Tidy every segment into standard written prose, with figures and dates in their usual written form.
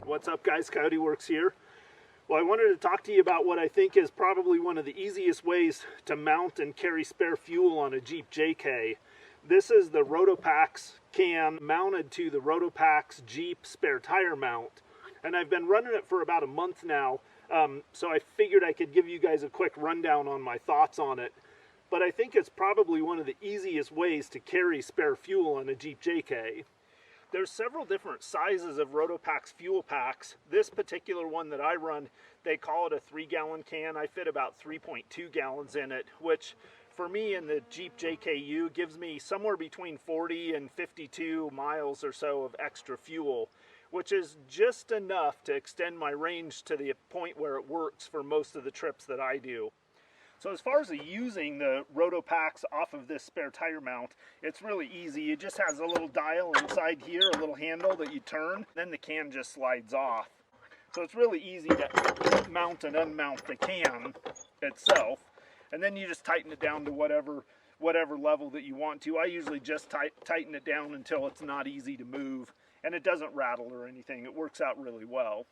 What's up guys, Coyote Works here. Well, I wanted to talk to you about what I think is probably one of the easiest ways to mount and carry spare fuel on a Jeep JK. This is the Rotopax can mounted to the Rotopax Jeep spare tire mount. And I've been running it for about a month now, so I figured I could give you guys a quick rundown on my thoughts on it. But I think it's probably one of the easiest ways to carry spare fuel on a Jeep JK. There's several different sizes of Rotopax fuel packs. This particular one that I run, they call it a 3-gallon can. I fit about 3.2 gallons in it, which for me in the Jeep JKU gives me somewhere between 40 and 52 miles or so of extra fuel, which is just enough to extend my range to the point where it works for most of the trips that I do. So as far as using the Rotopax off of this spare tire mount, it's really easy. It just has a little dial inside here, a little handle that you turn, then the can just slides off. So it's really easy to mount and unmount the can itself, and then you just tighten it down to whatever level that you want to. I usually just tighten it down until it's not easy to move, and it doesn't rattle or anything. It works out really well.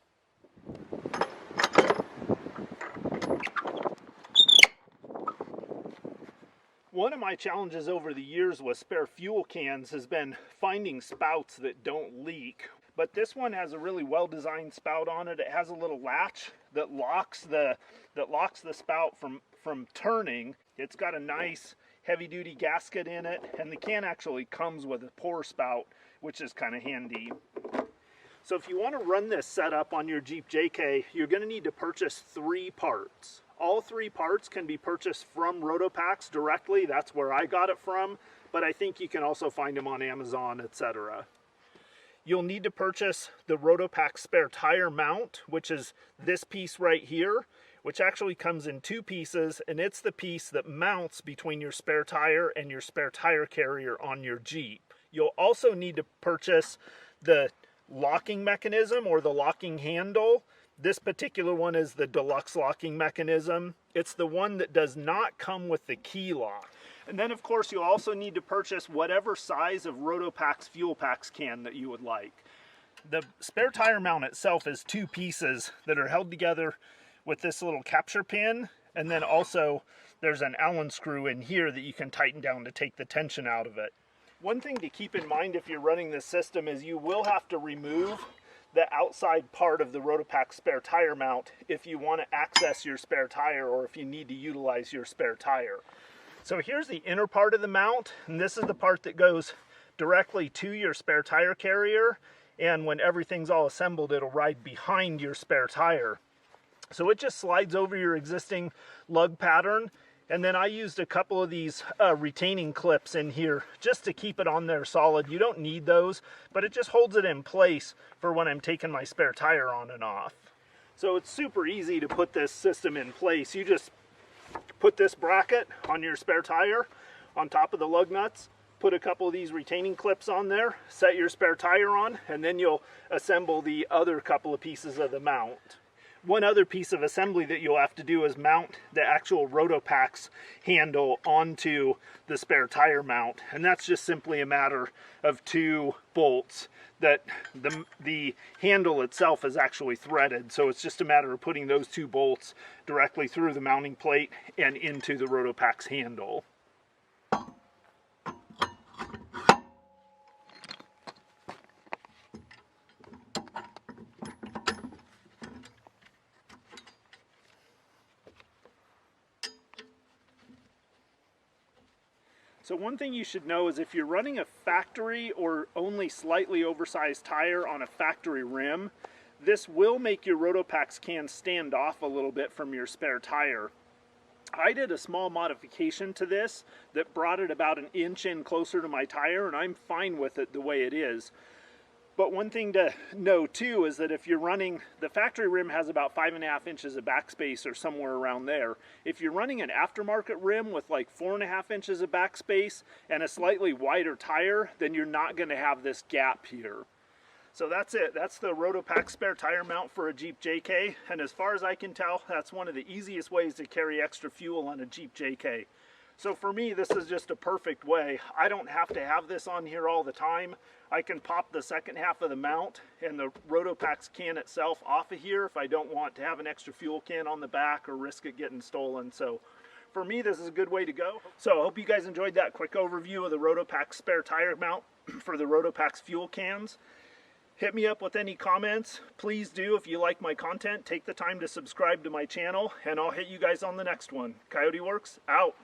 One of my challenges over the years with spare fuel cans has been finding spouts that don't leak. But this one has a really well-designed spout on it. It has a little latch that locks the spout from turning. It's got a nice heavy-duty gasket in it, and the can actually comes with a pour spout, which is kind of handy. So if you want to run this setup on your Jeep JK, you're going to need to purchase 3 parts. All 3 parts can be purchased from Rotopax directly. That's where I got it from, but I think you can also find them on Amazon, etc. You'll need to purchase the Rotopax spare tire mount, which is this piece right here, which actually comes in 2 pieces, and it's the piece that mounts between your spare tire and your spare tire carrier on your Jeep. You'll also need to purchase the locking mechanism or the locking handle. This particular one is the deluxe locking mechanism. It's the one that does not come with the key lock. And then of course you'll also need to purchase whatever size of Rotopax fuel packs can that you would like. The spare tire mount itself is 2 pieces that are held together with this little capture pin, and then also there's an Allen screw in here that you can tighten down to take the tension out of it. One thing to keep in mind if you're running this system is you will have to remove the outside part of the Rotopax spare tire mount if you want to access your spare tire or if you need to utilize your spare tire. So here's the inner part of the mount, and this is the part that goes directly to your spare tire carrier, and when everything's all assembled it'll ride behind your spare tire. So it just slides over your existing lug pattern, and then I used a couple of these retaining clips in here just to keep it on there solid. You don't need those, but it just holds it in place for when I'm taking my spare tire on and off. So it's super easy to put this system in place. You just put this bracket on your spare tire on top of the lug nuts, put a couple of these retaining clips on there, set your spare tire on, and then you'll assemble the other couple of pieces of the mount. One other piece of assembly that you'll have to do is mount the actual Rotopax handle onto the spare tire mount, and that's just simply a matter of 2 bolts. That the handle itself is actually threaded, so it's just a matter of putting those 2 bolts directly through the mounting plate and into the Rotopax handle. So one thing you should know is if you're running a factory or only slightly oversized tire on a factory rim, this will make your Rotopax can stand off a little bit from your spare tire. I did a small modification to this that brought it about 1 inch in closer to my tire, and I'm fine with it the way it is. But one thing to know too is that if you're running, the factory rim has about 5.5 inches of backspace or somewhere around there. If you're running an aftermarket rim with like 4.5 inches of backspace and a slightly wider tire, then you're not going to have this gap here. So that's it. That's the Rotopax spare tire mount for a Jeep JK, and as far as I can tell, that's one of the easiest ways to carry extra fuel on a Jeep JK. So for me, this is just a perfect way. I don't have to have this on here all the time. I can pop the second half of the mount and the Rotopax can itself off of here if I don't want to have an extra fuel can on the back or risk it getting stolen. So for me, this is a good way to go. So I hope you guys enjoyed that quick overview of the Rotopax spare tire mount for the Rotopax fuel cans. Hit me up with any comments. Please do, if you like my content, take the time to subscribe to my channel, and I'll hit you guys on the next one. Coyote Works, out.